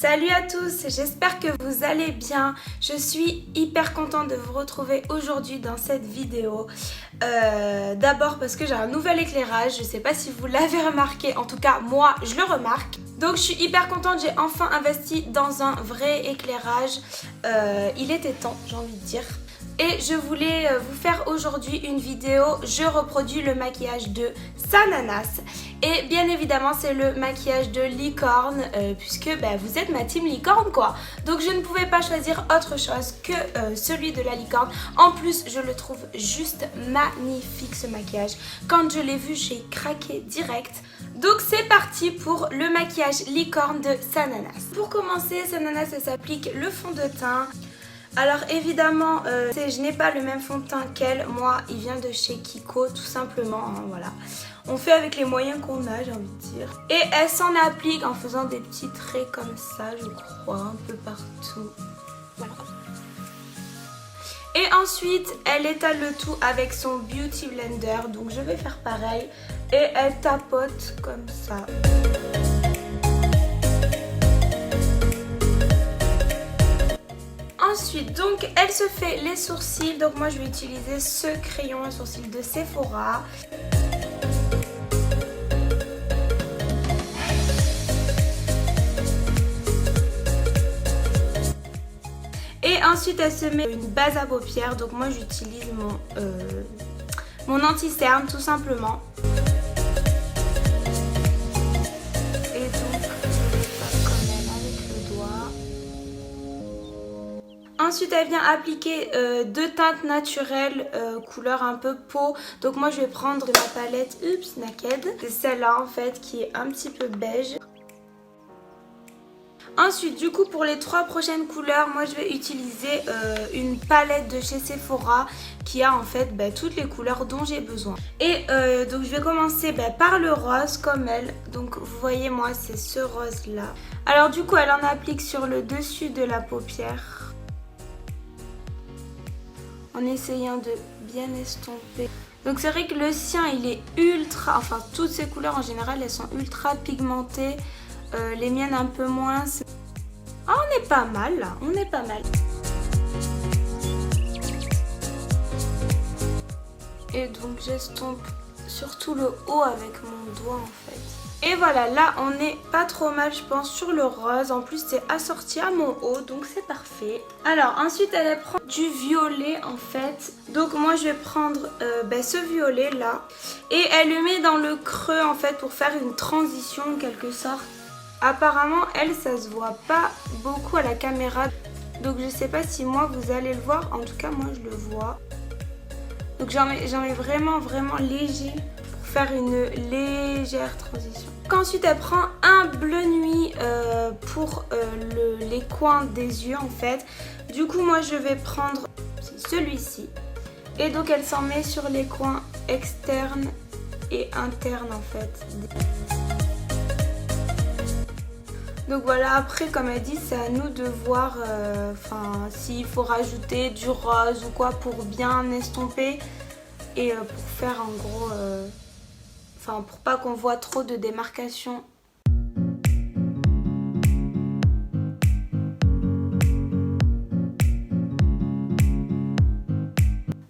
Salut à tous, j'espère que vous allez bien. Je suis hyper contente de vous retrouver aujourd'hui dans cette vidéo. D'abord parce que j'ai un nouvel éclairage, je sais pas si vous l'avez remarqué, en tout cas moi je le remarque. Donc je suis hyper contente, j'ai enfin investi dans un vrai éclairage. Il était temps, j'ai envie de dire. Et je voulais vous faire aujourd'hui une vidéo, je reproduis le maquillage de Sananas. Et bien évidemment c'est le maquillage de licorne, puisque vous êtes ma team licorne quoi. Donc je ne pouvais pas choisir autre chose que celui de la licorne. En plus je le trouve juste magnifique ce maquillage. Quand je l'ai vu j'ai craqué direct. Donc c'est parti pour le maquillage licorne de Sananas. Pour commencer, Sananas elle s'applique le fond de teint. Alors évidemment, je n'ai pas le même fond de teint qu'elle. Moi, il vient de chez Kiko, tout simplement. Hein, voilà. On fait avec les moyens qu'on a, j'ai envie de dire. Et elle s'en applique en faisant des petits traits comme ça, je crois, un peu partout. Voilà. Et ensuite, elle étale le tout avec son Beauty Blender. Donc je vais faire pareil. Et elle tapote comme ça. Ensuite, donc, elle se fait les sourcils. Donc, moi, je vais utiliser ce crayon à sourcils de Sephora. Et ensuite, elle se met une base à paupières. Donc, moi, j'utilise mon anti-cerne, tout simplement. Ensuite, elle vient appliquer deux teintes naturelles, couleur un peu peau. Donc moi, je vais prendre la palette Naked. C'est celle-là en fait qui est un petit peu beige. Ensuite, du coup, pour les trois prochaines couleurs, moi, je vais utiliser une palette de chez Sephora qui a en fait toutes les couleurs dont j'ai besoin. Et donc, je vais commencer par le rose comme elle. Donc, vous voyez, moi, c'est ce rose-là. Alors, du coup, elle en applique sur le dessus de la paupière. En essayant de bien estomper. Donc c'est vrai que le sien il est ultra, enfin toutes ces couleurs en général elles sont ultra pigmentées, les miennes un peu moins. Ah on est pas mal là, on est pas mal. Et donc j'estompe surtout le haut avec mon doigt en fait. Et voilà, là on est pas trop mal je pense sur le rose. En plus c'est assorti à mon haut donc c'est parfait. Alors ensuite elle prend du violet en fait. Donc moi je vais prendre ce violet là. Et elle le met dans le creux en fait pour faire une transition en quelque sorte. Apparemment elle ça se voit pas beaucoup à la caméra. Donc je sais pas si moi vous allez le voir. En tout cas moi je le vois. Donc j'en mets vraiment léger. Faire une légère transition. Ensuite elle prend un bleu nuit pour les coins des yeux en fait. Du coup moi je vais prendre celui-ci. Et donc elle s'en met sur les coins externes et internes en fait. Donc voilà, après comme elle dit c'est à nous de voir s'il faut rajouter du rose ou quoi pour bien estomper. Et pour faire en gros... pour pas qu'on voit trop de démarcation.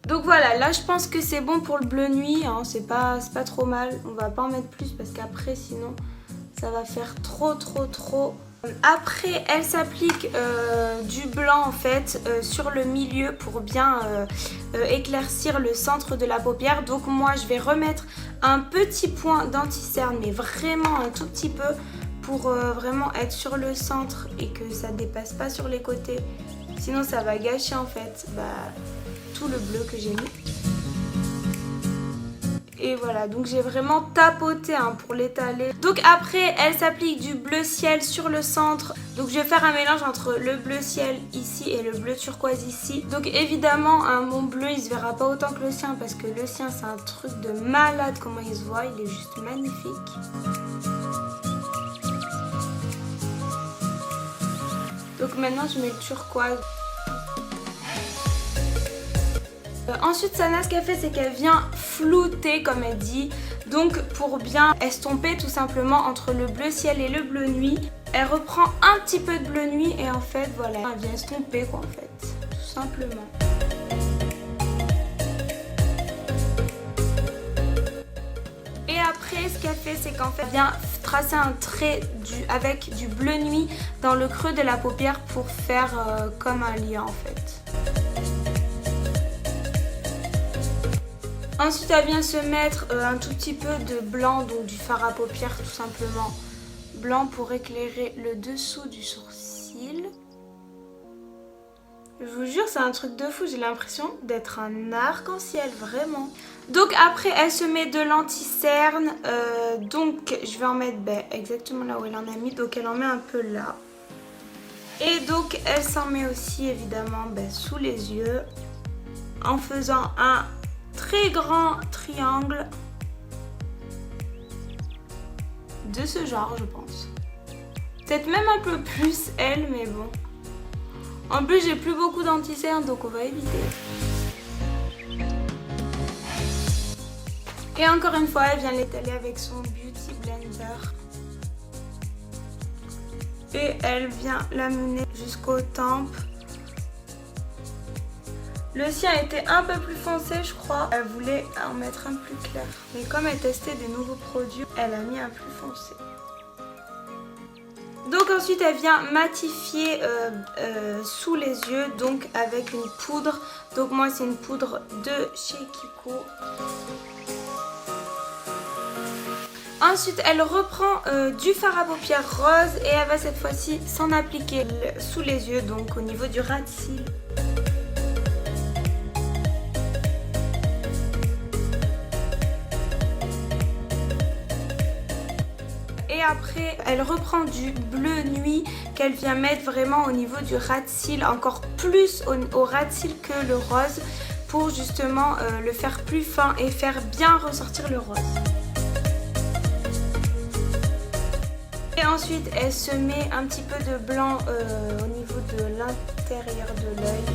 Donc voilà, là je pense que c'est bon pour le bleu nuit, hein, c'est pas trop mal. On va pas en mettre plus parce qu'après sinon ça va faire trop. Après elle s'applique du blanc en fait sur le milieu pour bien éclaircir le centre de la paupière. Donc moi je vais remettre un petit point d'anti-cerne mais vraiment un tout petit peu pour vraiment être sur le centre et que ça dépasse pas sur les côtés. Sinon ça va gâcher en fait tout le bleu que j'ai mis. Et voilà, donc j'ai vraiment tapoté pour l'étaler. Donc après, elle s'applique du bleu ciel sur le centre. Donc je vais faire un mélange entre le bleu ciel ici et le bleu turquoise ici. Donc évidemment, mon bleu, il se verra pas autant que le sien parce que le sien, c'est un truc de malade comment il se voit. Il est juste magnifique. Donc maintenant, je mets le turquoise. Ensuite Sana ce qu'elle fait c'est qu'elle vient flouter comme elle dit. Donc pour bien estomper tout simplement entre le bleu ciel et le bleu nuit, Elle reprend un petit peu de bleu nuit et en fait voilà, elle vient estomper quoi en fait, tout simplement. Et après ce qu'elle fait, c'est qu'en fait elle vient tracer un trait avec du bleu nuit dans le creux de la paupière pour faire comme un lien en fait. Ensuite elle vient se mettre un tout petit peu de blanc, donc du fard à paupières tout simplement. Blanc pour éclairer le dessous du sourcil. Je vous jure, c'est un truc de fou, j'ai l'impression d'être un arc-en-ciel, vraiment. Donc après, elle se met de l'anti-cerne, donc je vais en mettre exactement là où elle en a mis, donc elle en met un peu là. Et donc elle s'en met aussi évidemment sous les yeux, en faisant un très grand triangle. De ce genre, je pense. Peut-être même un peu plus elle, mais bon. En plus, j'ai plus beaucoup d'anti-cerne, donc on va éviter. Et encore une fois, elle vient l'étaler avec son Beauty Blender. Et elle vient l'amener jusqu'aux tempes. Le sien était un peu plus foncé, je crois. Elle voulait en mettre un plus clair. Mais comme elle testait des nouveaux produits, elle a mis un plus foncé. Donc ensuite, elle vient matifier sous les yeux, donc avec une poudre. Donc moi, c'est une poudre de chez Kiko. Ensuite, elle reprend du fard à paupières rose et elle va cette fois-ci s'en appliquer sous les yeux, donc au niveau du ras de cils. Et après, elle reprend du bleu nuit qu'elle vient mettre vraiment au niveau du ras de cils, encore plus au ras de cils que le rose, pour justement le faire plus fin et faire bien ressortir le rose. Et ensuite, elle se met un petit peu de blanc au niveau de l'intérieur de l'œil.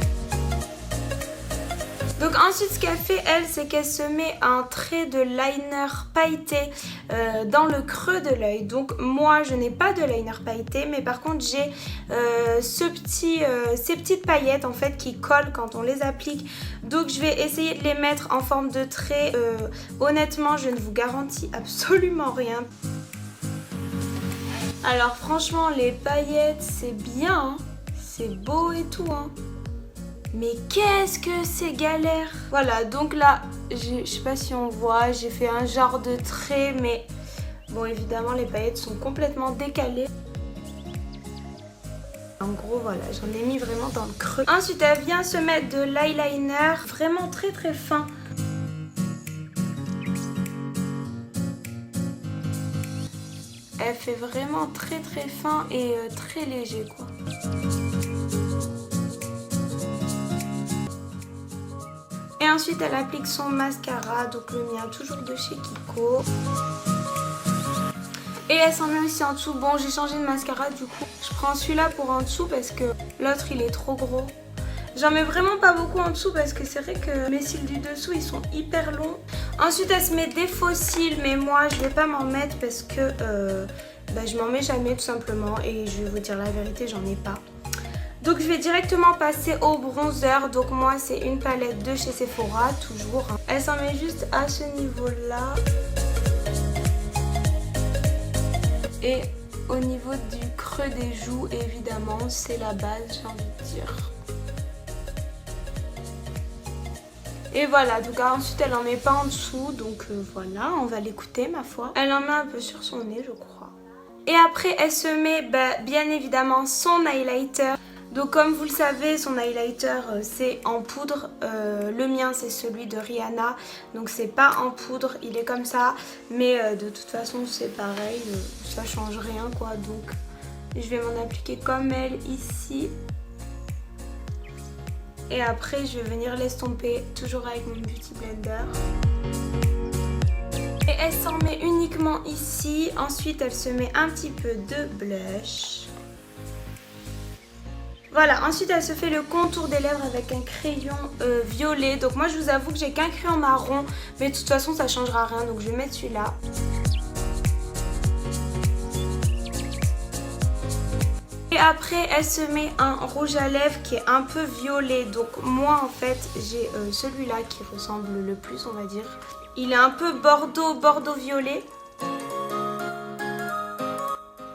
Donc ensuite, ce qu'elle fait, elle, c'est qu'elle se met un trait de liner pailleté dans le creux de l'œil. Donc moi, je n'ai pas de liner pailleté, mais par contre, j'ai ces petites paillettes en fait qui collent quand on les applique. Donc je vais essayer de les mettre en forme de trait. Honnêtement, je ne vous garantis absolument rien. Alors franchement, les paillettes, c'est bien, hein. C'est beau et tout, hein. Mais qu'est-ce que c'est galère! Voilà, donc là, je sais pas si on voit, j'ai fait un genre de trait, mais bon, évidemment, les paillettes sont complètement décalées. En gros, voilà, j'en ai mis vraiment dans le creux. Ensuite, elle vient se mettre de l'eyeliner, vraiment très très fin. Elle fait vraiment très très fin et très léger, quoi. Et ensuite, elle applique son mascara, donc le mien, toujours de chez Kiko. Et elle s'en met aussi en dessous. Bon, j'ai changé de mascara, du coup. Je prends celui-là pour en dessous parce que l'autre, il est trop gros. J'en mets vraiment pas beaucoup en dessous parce que c'est vrai que mes cils du dessous, ils sont hyper longs. Ensuite, elle se met des faux cils, mais moi, je vais pas m'en mettre parce que je m'en mets jamais, tout simplement. Et je vais vous dire la vérité, j'en ai pas. Donc je vais directement passer au bronzer. Donc moi c'est une palette de chez Sephora, toujours. Elle s'en met juste à ce niveau-là. Et au niveau du creux des joues, évidemment, c'est la base, j'ai envie de dire. Et voilà, donc ensuite elle en met pas en dessous. Donc voilà, on va l'écouter ma foi. Elle en met un peu sur son nez, je crois. Et après elle se met bien évidemment son highlighter. Donc comme vous le savez, son highlighter c'est en poudre, le mien c'est celui de Rihanna, donc c'est pas en poudre, il est comme ça, mais de toute façon c'est pareil, ça change rien quoi, donc je vais m'en appliquer comme elle ici. Et après je vais venir l'estomper, toujours avec mon Beauty Blender. Et elle s'en met uniquement ici, ensuite elle se met un petit peu de blush. Voilà, ensuite elle se fait le contour des lèvres avec un crayon violet. Donc moi je vous avoue que j'ai qu'un crayon marron, mais de toute façon ça changera rien, donc je vais mettre celui-là. Et après elle se met un rouge à lèvres qui est un peu violet. Donc moi en fait j'ai celui-là qui ressemble le plus, on va dire. Il est un peu bordeaux violet.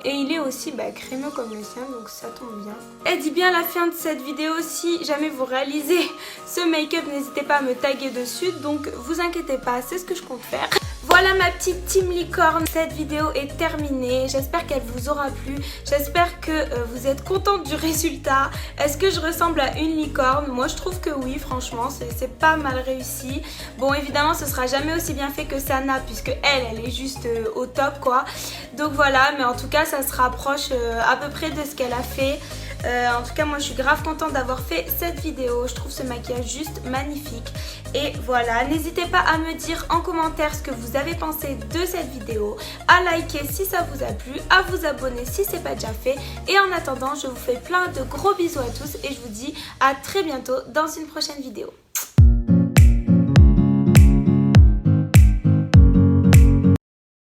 Et il est aussi crémeux comme le sien, donc ça tombe bien. Et dit bien à la fin de cette vidéo, si jamais vous réalisez ce make-up, n'hésitez pas à me taguer dessus. Donc vous inquiétez pas, c'est ce que je compte faire. Voilà ma petite team licorne, cette vidéo est terminée, j'espère qu'elle vous aura plu, j'espère que vous êtes contente du résultat. Est-ce que je ressemble à une licorne? Moi je trouve que oui, franchement c'est pas mal réussi. Bon évidemment ce sera jamais aussi bien fait que Sana puisque elle est juste au top quoi. Donc voilà, mais en tout cas ça se rapproche à peu près de ce qu'elle a fait. En tout cas moi je suis grave contente d'avoir fait cette vidéo, je trouve ce maquillage juste magnifique. Et voilà, n'hésitez pas à me dire en commentaire ce que vous avez pensé de cette vidéo, à liker si ça vous a plu, à vous abonner si c'est pas déjà fait. Et en attendant, je vous fais plein de gros bisous à tous et je vous dis à très bientôt dans une prochaine vidéo.